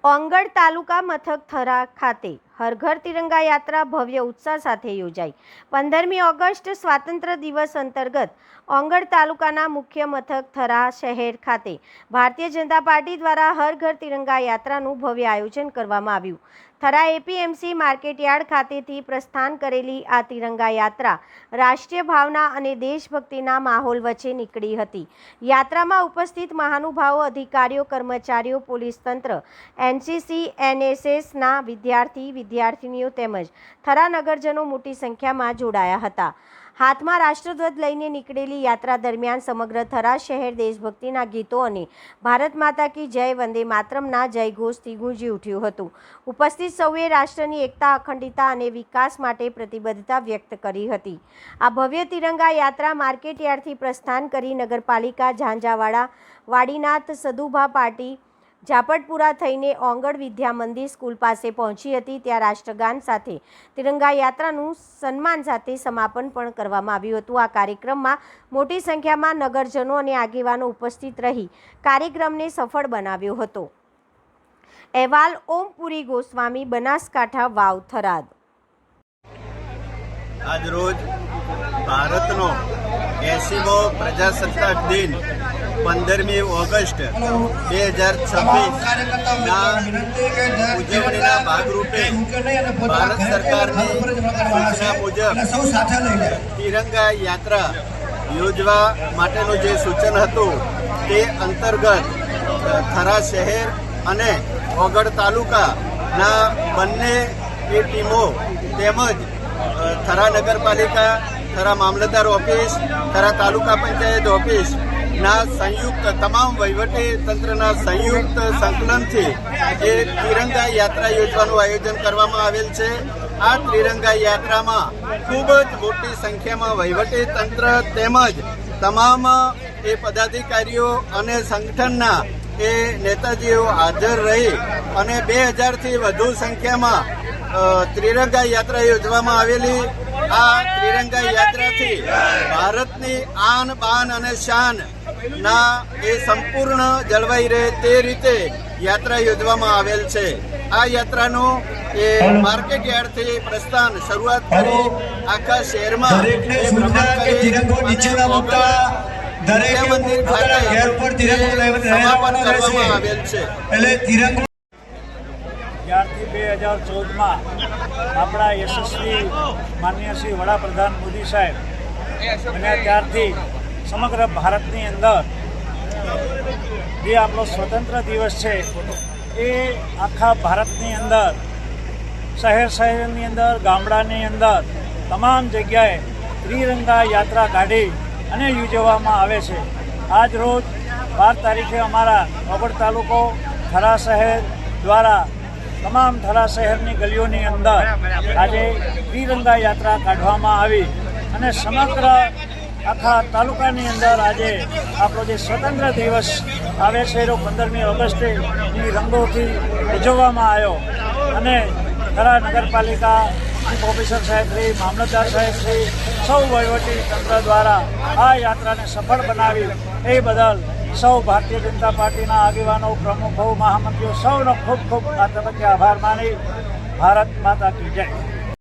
ઓંગળ તાલુકા મથક થરા ખાતે હર ઘર તિરંગા યાત્રા ભવ્ય ઉત્સાહ સાથે યોજાઈ। 15મી ઓગસ્ટ સ્વાતંત્ર્ય દિવસ અંતર્ગત ઓંગળ તાલુકાના મુખ્ય મથક થરા શહેર ખાતે ભારતીય જનતા પાર્ટી દ્વારા હર ઘર તિરંગા યાત્રાનું ભવ્ય આયોજન કરવામાં આવ્યું। થરા એપીએમસી માર્કેટયાર્ડ ખાતેથી પ્રસ્થાન કરેલી આ તિરંગા યાત્રા રાષ્ટ્રીય ભાવના અને દેશભક્તિના માહોલ વચ્ચે નીકળી હતી। યાત્રામાં ઉપસ્થિત મહાનુભાવો, અધિકારીઓ, કર્મચારીઓ, પોલીસ તંત્ર, એનસીસી, એનએસએસના વિદ્યાર્થીનીઓ તેમજ થરા નગરજનો મોટી સંખ્યામાં જોડાયા હતા। હાથમાં રાષ્ટ્રધ્વજ લઈને નીકળેલી યાત્રા દરમિયાન સમગ્ર થરા શહેર દેશભક્તિના ગીતો અને ભારત માતા કી જય, વંદે માતરમના જયઘોષથી ગુંજી ઉઠ્યું હતું। ઉપસ્થિત સૌએ રાષ્ટ્રની એકતા, અખંડિતતા અને વિકાસ માટે પ્રતિબદ્ધતા વ્યક્ત કરી હતી। આ ભવ્ય તિરંગા યાત્રા માર્કેટયાર્ડથી પ્રસ્થાન કરી નગરપાલિકા ઝાંઝાવાડા, વાડીનાથ, સદુભા પાર્ટી, ઝાપટપુરા થઈને ઓંગળ વિદ્યા મંદિર સ્કૂલ પાસે પહોંચી હતી। ત્યાં રાષ્ટ્રગાન સાથે તિરંગા યાત્રાનું સન્માન સાથે સમાપન પણ કરવામાં આવ્યું હતું। આ કાર્યક્રમમાં મોટી સંખ્યામાં નગરજનો અને આગેવાનો ઉપસ્થિત રહી કાર્યક્રમને સફળ બનાવ્યો હતો। અહેવાલ ઓમપુરી ગોસ્વામી, બનાસકાંઠા વાવ, થરાદ। આજરોજ ભારતનો 80મો પ્રજાસત્તાક દિન 15મી ઓગસ્ટ 2026ના ઉજવણીના ભાગરૂપે ભારત સરકારની સૂચના મુજબ તિરંગા યાત્રા યોજવા માટેનું જે સૂચન હતું તે અંતર્ગત થરા શહેર અને ઓગળ તાલુકાના બંને ટીમો તેમજ થરા નગરપાલિકા, થરા મામલતદાર ઓફિસ, થરા તાલુકા પંચાયત ઓફિસ ના સંયુક્ત તમામ વહીવટી તંત્રના સંયુક્ત સંકલનથી જે તિરંગા યાત્રા યોજવાનું આયોજન કરવામાં આવેલ છે। આ તિરંગા યાત્રામાં ખૂબ જ મોટી સંખ્યામાં વહીવટી તંત્ર તેમજ તમામ એ પદાધિકારીઓ અને સંગઠનના એ નેતાજીઓ હાજર રહી અને 2000થી વધુ સંખ્યામાં ત્રિરંગા યાત્રા યોજવામાં આવેલી। આ ત્રિરંગા યાત્રાથી ભારતની આન, બાન અને શાન ના એ સંપૂર્ણ જળવાઈ રહે તે રીતે યાત્રા યોજવામાં આવેલ છે। આ યાત્રાનું એ માર્કેટ યાર્ડથી પ્રસ્થાન શરૂઆત કરી આખા શહેરમાં મંદિર ખાતે સમાપન કરવામાં આવેલ છે। જ્યારથી 2014માં આપણા યશસ્વી માનનીય શ્રી વડાપ્રધાન મોદી સાહેબ અને ત્યારથી સમગ્ર ભારતની અંદર જે આપણો સ્વતંત્ર દિવસ છે એ આખા ભારતની અંદર શહેરની અંદર, ગામડાની અંદર તમામ જગ્યાએ ત્રિરંગા યાત્રા કાઢી અને યોજવામાં આવે છે। આજ રોજ 12 તારીખે અમારા ઓગળ તાલુકો થરા શહેર દ્વારા તમામ થરા શહેરની ગલીઓની અંદર આજે ત્રિરંગા યાત્રા કાઢવામાં આવી અને સમગ્ર આખા તાલુકાની અંદર આજે આપણો જે સ્વતંત્ર દિવસ આવે છે એ 15મી ઓગસ્ટે એ રંગોથી ઉજવવામાં આવ્યો અને થરા નગરપાલિકા, ચીફ ઓફિસર સાહેબશ્રી, મામલતદાર સાહેબશ્રી, સૌ વહીવટી તંત્ર દ્વારા આ યાત્રાને સફળ બનાવી એ બદલ સૌ ભારતીય જનતા પાર્ટીના આગેવાનો, પ્રમુખો, મહામંત્રીઓ સૌનો ખૂબ ખૂબ આ તબક્કે આભાર માની ભારત માતા કી જય।